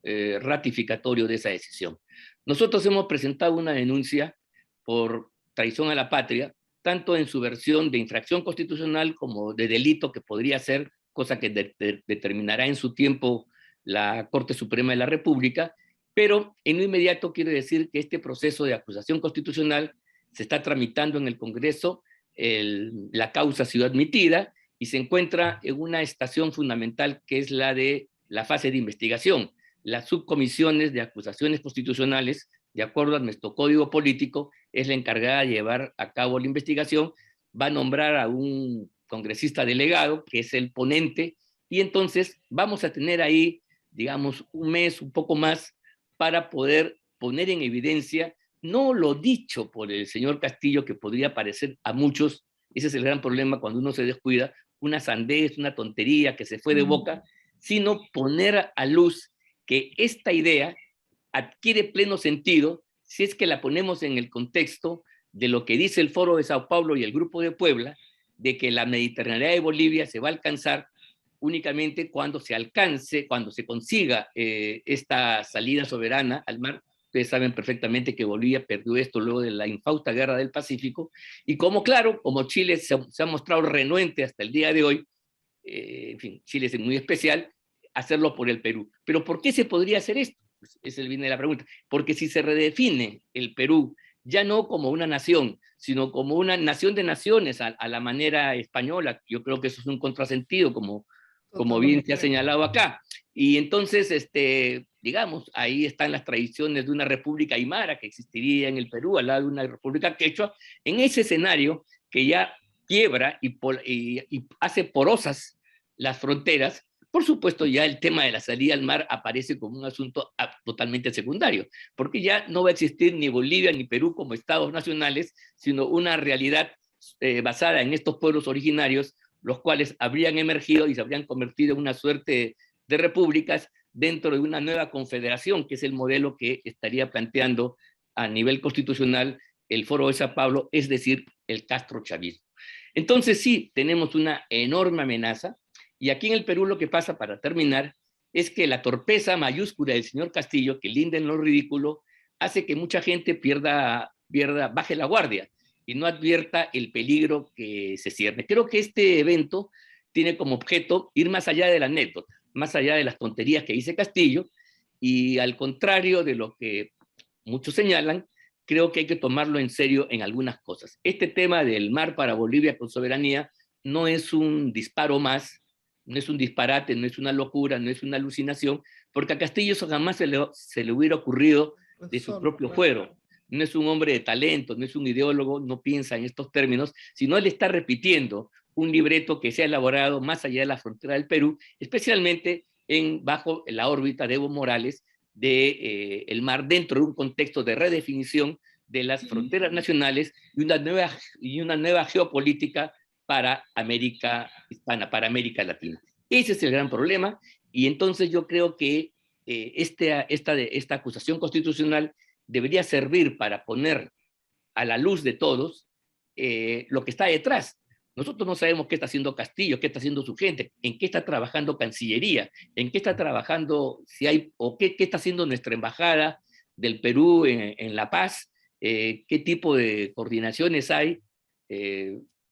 ratificatorio de esa decisión. Nosotros hemos presentado una denuncia por traición a la patria, tanto en su versión de infracción constitucional como de delito que podría ser, cosa que determinará en su tiempo la Corte Suprema de la República, pero en lo inmediato quiero decir que este proceso de acusación constitucional se está tramitando en el Congreso, la causa ha sido admitida y se encuentra en una estación fundamental que es la de la fase de investigación. Las subcomisiones de acusaciones constitucionales, de acuerdo a nuestro código político, es la encargada de llevar a cabo la investigación, va a nombrar a un congresista delegado, que es el ponente, y entonces vamos a tener ahí, digamos, un mes, un poco más, para poder poner en evidencia no lo dicho por el señor Castillo, que podría parecer a muchos, ese es el gran problema cuando uno se descuida, una sandez, una tontería que se fue de boca, sino poner a luz que esta idea adquiere pleno sentido si es que la ponemos en el contexto de lo que dice el Foro de Sao Paulo y el Grupo de Puebla, de que la mediterraneidad de Bolivia se va a alcanzar únicamente cuando se consiga esta salida soberana al mar. Ustedes saben perfectamente que Bolivia perdió esto luego de la infausta guerra del Pacífico, y como Chile se ha mostrado renuente hasta el día de hoy, en fin, Chile es muy especial, hacerlo por el Perú. ¿Pero por qué se podría hacer esto? Pues esa viene la pregunta. Porque si se redefine el Perú, ya no como una nación, sino como una nación de naciones a la manera española, yo creo que eso es un contrasentido, como bien se ha señalado acá. Y entonces, digamos, ahí están las tradiciones de una república aymara que existiría en el Perú, al lado de una república quechua. En ese escenario que ya quiebra y hace porosas las fronteras, por supuesto ya el tema de la salida al mar aparece como un asunto totalmente secundario, porque ya no va a existir ni Bolivia ni Perú como estados nacionales, sino una realidad basada en estos pueblos originarios, los cuales habrían emergido y se habrían convertido en una suerte de repúblicas dentro de una nueva confederación, que es el modelo que estaría planteando a nivel constitucional el Foro de Sao Paulo, es decir, el castrochavismo. Entonces sí, tenemos una enorme amenaza, y aquí en el Perú lo que pasa, para terminar, es que la torpeza mayúscula del señor Castillo, que linda en lo ridículo, hace que mucha gente baje la guardia, y no advierta el peligro que se cierne. Creo que este evento tiene como objeto ir más allá de la anécdota, más allá de las tonterías que dice Castillo, y al contrario de lo que muchos señalan, creo que hay que tomarlo en serio en algunas cosas. Este tema del mar para Bolivia con soberanía no es un disparo más, no es un disparate, no es una locura, no es una alucinación, porque a Castillo eso jamás se le hubiera ocurrido de su propio fuero. No es un hombre de talento, no es un ideólogo, no piensa en estos términos, sino él está repitiendo un libreto que se ha elaborado más allá de la frontera del Perú, especialmente bajo la órbita de Evo Morales, del mar, dentro de un contexto de redefinición de las fronteras nacionales y una nueva geopolítica para América Hispana, para América Latina. Ese es el gran problema, y entonces yo creo que esta acusación constitucional debería servir para poner a la luz de todos lo que está detrás. Nosotros no sabemos qué está haciendo Castillo, qué está haciendo su gente, en qué está trabajando Cancillería, en qué está trabajando, si hay, o qué está haciendo nuestra embajada del Perú en La Paz, qué tipo de coordinaciones hay,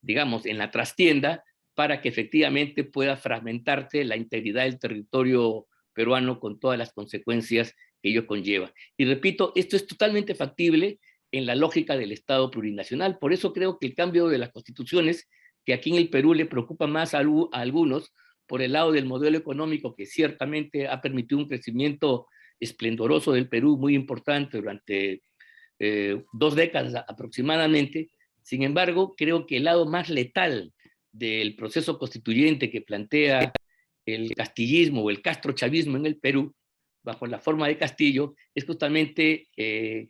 digamos, en la trastienda, para que efectivamente pueda fragmentarse la integridad del territorio peruano con todas las consecuencias que ello conlleva. Y repito, esto es totalmente factible en la lógica del Estado plurinacional. Por eso creo que el cambio de las constituciones, que aquí en el Perú le preocupa más a algunos, por el lado del modelo económico, que ciertamente ha permitido un crecimiento esplendoroso del Perú, muy importante durante 2 décadas aproximadamente. Sin embargo, creo que el lado más letal del proceso constituyente que plantea el castillismo o el castrochavismo en el Perú, bajo la forma de Castillo, es justamente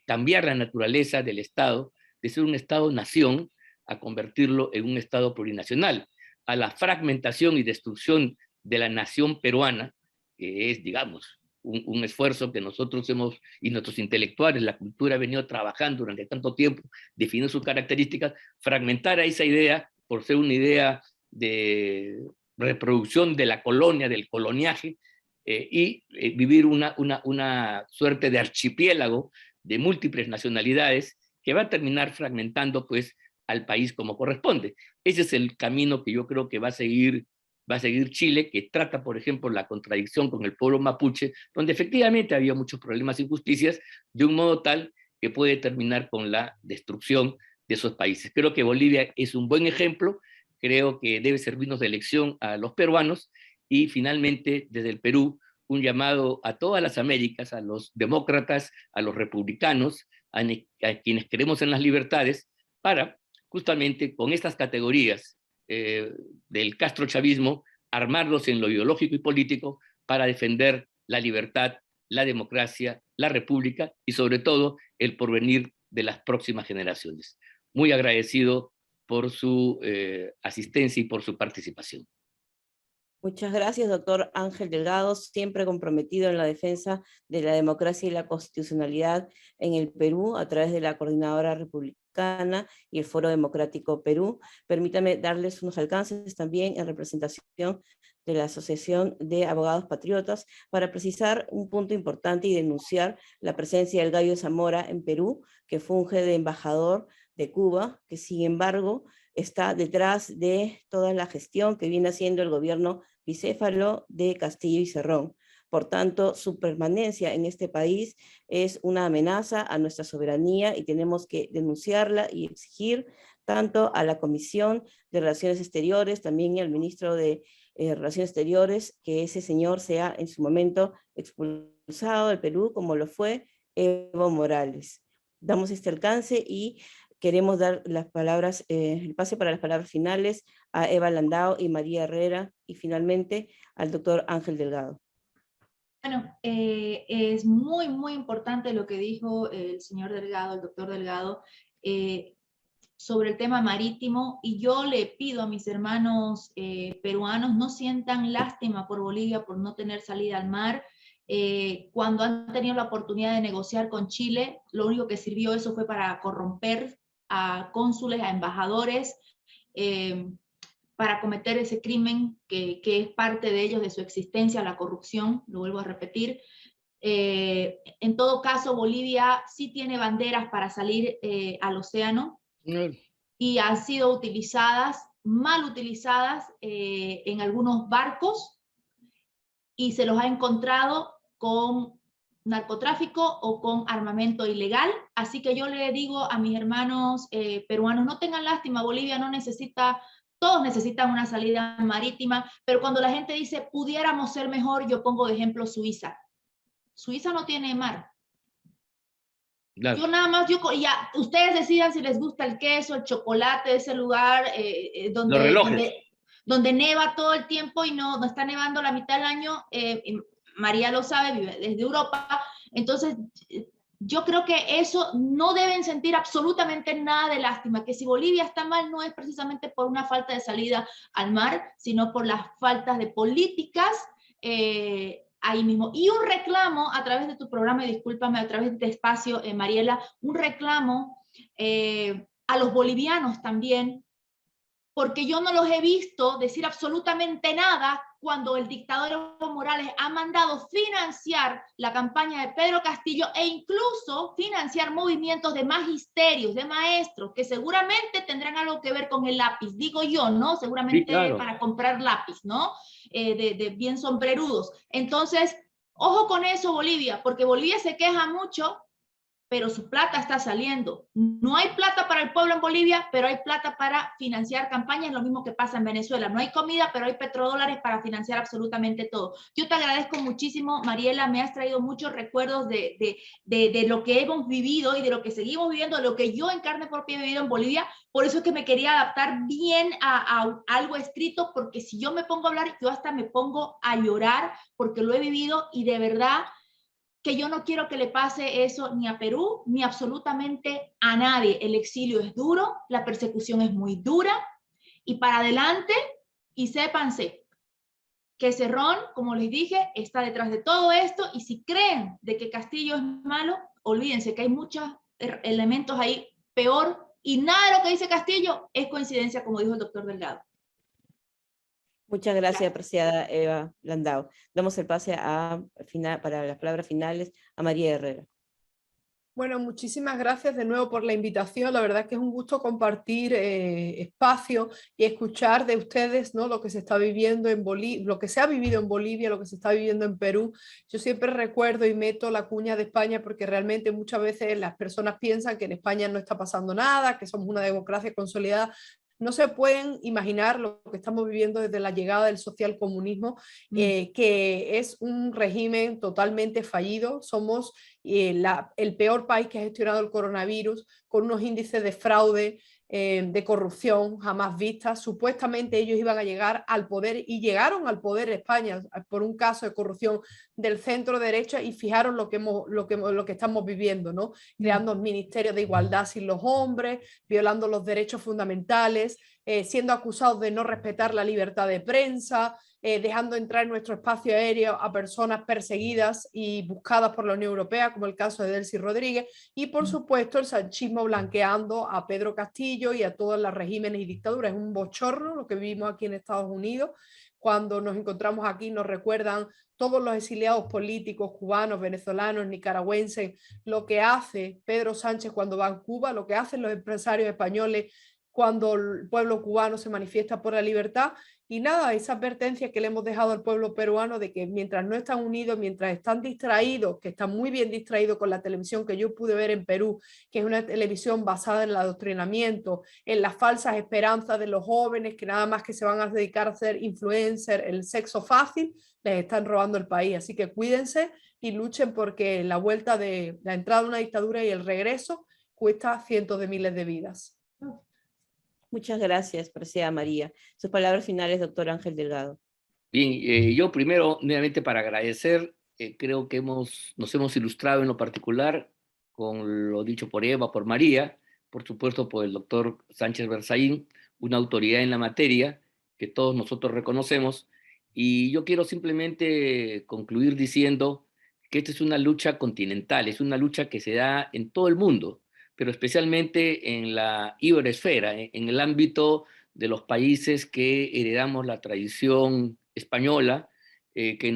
cambiar la naturaleza del Estado, de ser un Estado-nación, a convertirlo en un Estado plurinacional, a la fragmentación y destrucción de la nación peruana, que es, digamos, un esfuerzo que nosotros hemos, y nuestros intelectuales, la cultura ha venido trabajando durante tanto tiempo, definiendo sus características, fragmentar a esa idea por ser una idea de reproducción de la colonia, del coloniaje, y vivir una suerte de archipiélago de múltiples nacionalidades que va a terminar fragmentando pues al país como corresponde. Ese es el camino que yo creo que va a seguir Chile, que trata, por ejemplo, la contradicción con el pueblo mapuche, donde efectivamente había muchos problemas e injusticias, de un modo tal que puede terminar con la destrucción de esos países. Creo que Bolivia es un buen ejemplo, creo que debe servirnos de lección a los peruanos, y finalmente desde el Perú un llamado a todas las Américas, a los demócratas, a los republicanos, a quienes creemos en las libertades, para justamente con estas categorías del castrochavismo, armarlos en lo ideológico y político para defender la libertad, la democracia, la república y sobre todo el porvenir de las próximas generaciones. Muy agradecido por su asistencia y por su participación. Muchas gracias, doctor Ángel Delgado, siempre comprometido en la defensa de la democracia y la constitucionalidad en el Perú a través de la Coordinadora Republicana y el Foro Democrático Perú. Permítame darles unos alcances también en representación de la Asociación de Abogados Patriotas para precisar un punto importante y denunciar la presencia del Gallo Zamora en Perú, que funge de embajador de Cuba, que sin embargo está detrás de toda la gestión que viene haciendo el gobierno bicéfalo de Castillo y Cerrón. Por tanto, su permanencia en este país es una amenaza a nuestra soberanía y tenemos que denunciarla y exigir tanto a la Comisión de Relaciones Exteriores, también al ministro de Relaciones Exteriores, que ese señor sea en su momento expulsado del Perú, como lo fue Evo Morales. Damos este alcance y queremos dar las palabras, el pase para las palabras finales a Eva Landau y María Herrera, y finalmente al doctor Ángel Delgado. Bueno, es muy, muy importante lo que dijo el señor Delgado, el doctor Delgado, sobre el tema marítimo, y yo le pido a mis hermanos peruanos no sientan lástima por Bolivia por no tener salida al mar. Cuando han tenido la oportunidad de negociar con Chile, lo único que sirvió eso fue para corromper a cónsules, a embajadores, para cometer ese crimen que es parte de ellos, de su existencia, la corrupción, lo vuelvo a repetir. En todo caso, Bolivia sí tiene banderas para salir al océano. y han sido utilizadas, mal utilizadas en algunos barcos, y se los ha encontrado con narcotráfico o con armamento ilegal. Así que yo le digo a mis hermanos peruanos, no tengan lástima, Bolivia no necesita, todos necesitan una salida marítima, pero cuando la gente dice pudiéramos ser mejor, yo pongo de ejemplo Suiza. Suiza no tiene mar. Claro. Yo nada más, ya, ustedes decidan si les gusta el queso, el chocolate, ese lugar Los relojes. donde neva todo el tiempo y no está nevando la mitad del año. María lo sabe, vive desde Europa. Entonces, yo creo que eso no deben sentir absolutamente nada de lástima, que si Bolivia está mal no es precisamente por una falta de salida al mar, sino por las faltas de políticas ahí mismo. Y un reclamo a través de tu programa, y discúlpame, a través de este espacio, Mariela, un reclamo a los bolivianos también, porque yo no los he visto decir absolutamente nada cuando el dictador Evo Morales ha mandado financiar la campaña de Pedro Castillo e incluso financiar movimientos de magisterios, de maestros, que seguramente tendrán algo que ver con el lápiz, digo yo, ¿no? Seguramente sí, claro, para comprar lápiz, ¿no? De bien sombrerudos. Entonces, ojo con eso, Bolivia, porque Bolivia se queja mucho, pero su plata está saliendo. No hay plata para el pueblo en Bolivia, pero hay plata para financiar campañas, lo mismo que pasa en Venezuela. No hay comida, pero hay petrodólares para financiar absolutamente todo. Yo te agradezco muchísimo, Mariela, me has traído muchos recuerdos de lo que hemos vivido y de lo que seguimos viviendo, de lo que yo en carne propia he vivido en Bolivia. Por eso es que me quería adaptar bien a algo escrito, porque si yo me pongo a hablar, yo hasta me pongo a llorar, porque lo he vivido y de verdad que yo no quiero que le pase eso ni a Perú, ni absolutamente a nadie. El exilio es duro, la persecución es muy dura, y para adelante, y sépanse que Cerrón, como les dije, está detrás de todo esto, y si creen de que Castillo es malo, olvídense que hay muchos elementos ahí peor, y nada de lo que dice Castillo es coincidencia, como dijo el doctor Delgado. Muchas gracias, apreciada Eva Landau. Damos el pase para las palabras finales a María Herrera. Bueno, muchísimas gracias de nuevo por la invitación. La verdad es que es un gusto compartir espacio y escuchar de ustedes, ¿no?, lo que se está viviendo en Bolivia, lo que se ha vivido en Bolivia, lo que se está viviendo en Perú. Yo siempre recuerdo y meto la cuña de España porque realmente muchas veces las personas piensan que en España no está pasando nada, que somos una democracia consolidada. No se pueden imaginar lo que estamos viviendo desde la llegada del socialcomunismo, que es un régimen totalmente fallido. Somos el peor país que ha gestionado el coronavirus, con unos índices de fraude, de corrupción jamás vistas. Supuestamente ellos iban a llegar al poder y llegaron al poder España por un caso de corrupción del centro derecha, y fijaron lo que estamos viviendo, ¿no? Creando ministerios de igualdad sin los hombres, violando los derechos fundamentales, siendo acusados de no respetar la libertad de prensa, dejando entrar en nuestro espacio aéreo a personas perseguidas y buscadas por la Unión Europea, como el caso de Delcy Rodríguez, y por supuesto el sanchismo blanqueando a Pedro Castillo y a todos los regímenes y dictaduras. Es un bochorno lo que vivimos aquí en Estados Unidos. Cuando nos encontramos aquí nos recuerdan todos los exiliados políticos cubanos, venezolanos, nicaragüenses, lo que hace Pedro Sánchez cuando va a Cuba, lo que hacen los empresarios españoles cuando el pueblo cubano se manifiesta por la libertad. Y nada, esa advertencia que le hemos dejado al pueblo peruano de que mientras no están unidos, mientras están distraídos, que están muy bien distraídos con la televisión que yo pude ver en Perú, que es una televisión basada en el adoctrinamiento, en las falsas esperanzas de los jóvenes que nada más que se van a dedicar a ser influencer, el sexo fácil, les están robando el país. Así que cuídense y luchen, porque la vuelta de la entrada de una dictadura y el regreso cuesta cientos de miles de vidas. Muchas gracias, apreciada María. Sus palabras finales, doctor Ángel Delgado. Bien, yo primero, nuevamente para agradecer, creo que nos hemos ilustrado en lo particular con lo dicho por Eva, por María, por supuesto por el doctor Sánchez Berzaín, una autoridad en la materia que todos nosotros reconocemos, y yo quiero simplemente concluir diciendo que esta es una lucha continental, es una lucha que se da en todo el mundo, pero especialmente en la iberoesfera, en el ámbito de los países que heredamos la tradición española, que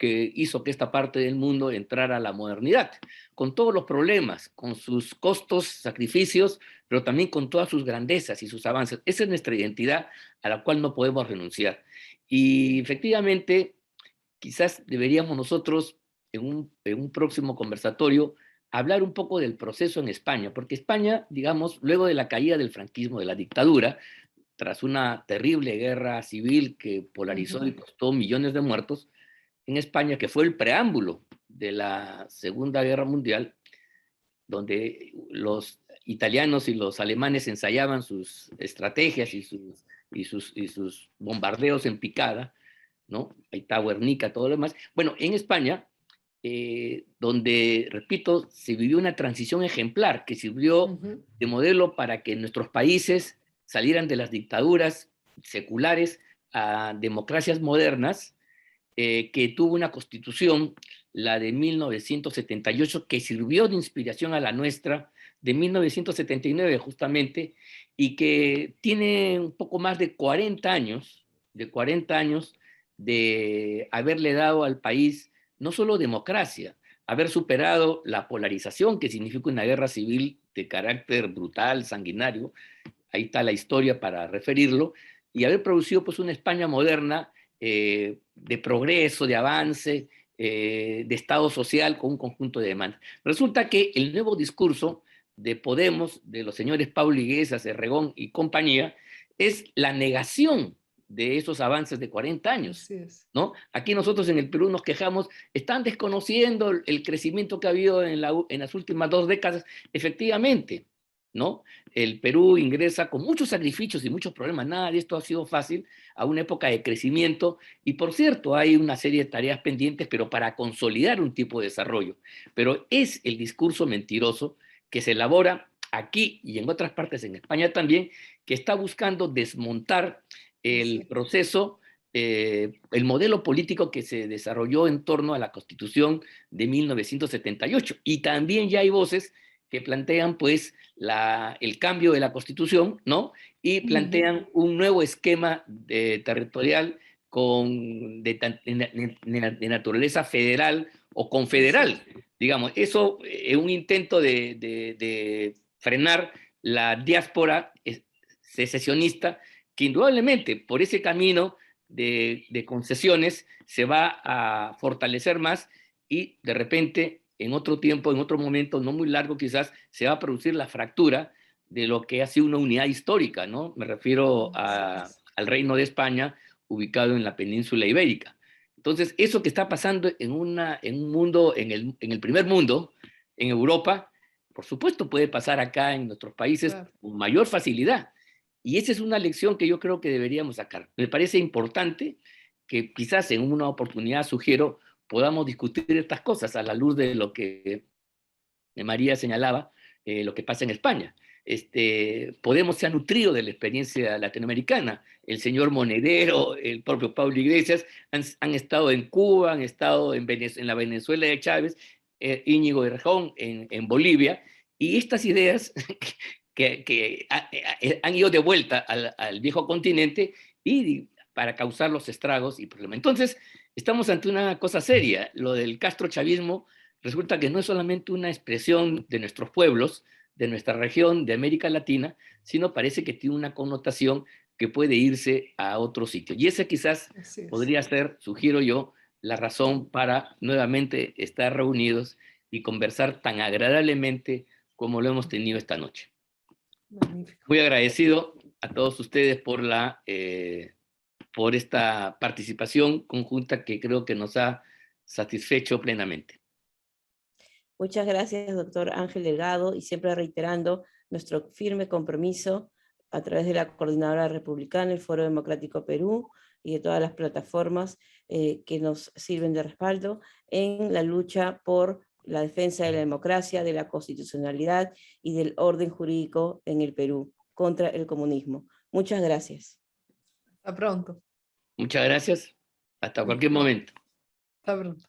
que hizo que esta parte del mundo entrara a la modernidad, con todos los problemas, con sus costos, sacrificios, pero también con todas sus grandezas y sus avances. Esa es nuestra identidad a la cual no podemos renunciar. Y efectivamente, quizás deberíamos nosotros, en un próximo conversatorio, hablar un poco del proceso en España, porque España, digamos, luego de la caída del franquismo, de la dictadura, tras una terrible guerra civil que polarizó y costó millones de muertos, en España, que fue el preámbulo de la Segunda Guerra Mundial, donde los italianos y los alemanes ensayaban sus estrategias y sus bombardeos en picada, ¿no? Ahí está Guernica, todo lo demás. Bueno, en España, donde, repito, se vivió una transición ejemplar que sirvió de modelo para que nuestros países salieran de las dictaduras seculares a democracias modernas, que tuvo una constitución, la de 1978, que sirvió de inspiración a la nuestra, de 1979 justamente, y que tiene un poco más de 40 años, de haberle dado al país no solo democracia, haber superado la polarización que significa una guerra civil de carácter brutal, sanguinario, ahí está la historia para referirlo, y haber producido pues una España moderna, de progreso, de avance, de Estado social con un conjunto de demandas. Resulta que el nuevo discurso de Podemos, de los señores Pablo Iglesias, Errejón y compañía, es la negación de esos avances de 40 años, ¿no? Aquí nosotros en el Perú nos quejamos, están desconociendo el crecimiento que ha habido en las últimas 2 décadas, efectivamente, ¿no? El Perú ingresa con muchos sacrificios y muchos problemas, nada de esto ha sido fácil, a una época de crecimiento, y por cierto, hay una serie de tareas pendientes, pero para consolidar un tipo de desarrollo. Pero es el discurso mentiroso que se elabora aquí y en otras partes en España también, que está buscando desmontar el proceso, el modelo político que se desarrolló en torno a la Constitución de 1978. Y también ya hay voces que plantean pues el cambio de la Constitución, ¿no? Y plantean un nuevo esquema territorial de naturaleza federal o confederal, digamos. Eso es un intento de frenar la diáspora secesionista, que indudablemente por ese camino de concesiones se va a fortalecer más, y de repente en otro tiempo, en otro momento, no muy largo quizás, se va a producir la fractura de lo que ha sido una unidad histórica, ¿no? Me refiero al Reino de España, ubicado en la península ibérica. Entonces, eso que está pasando en un mundo, en el primer mundo, en Europa, por supuesto puede pasar acá en nuestros países con mayor facilidad. Y esa es una lección que yo creo que deberíamos sacar. Me parece importante que quizás en una oportunidad, sugiero, podamos discutir estas cosas a la luz de lo que María señalaba, lo que pasa en España. Podemos se ha nutrido de la experiencia latinoamericana. El señor Monedero, el propio Pablo Iglesias, han estado en Cuba, han estado en la Venezuela de Chávez, Íñigo Errejón en Bolivia, y estas ideas que han ido de vuelta al viejo continente y para causar los estragos y problemas. Entonces, estamos ante una cosa seria. Lo del castrochavismo resulta que no es solamente una expresión de nuestros pueblos, de nuestra región, de América Latina, sino parece que tiene una connotación que puede irse a otro sitio. Y esa quizás podría ser, sugiero yo, la razón para nuevamente estar reunidos y conversar tan agradablemente como lo hemos tenido esta noche. Magnífico. Muy agradecido a todos ustedes por esta participación conjunta que creo que nos ha satisfecho plenamente. Muchas gracias, doctor Ángel Delgado, y siempre reiterando nuestro firme compromiso a través de la Coordinadora Republicana, el Foro Democrático Perú y de todas las plataformas que nos sirven de respaldo en la lucha por la defensa de la democracia, de la constitucionalidad y del orden jurídico en el Perú contra el comunismo. Muchas gracias. Hasta pronto. Muchas gracias. Hasta cualquier momento. Hasta pronto.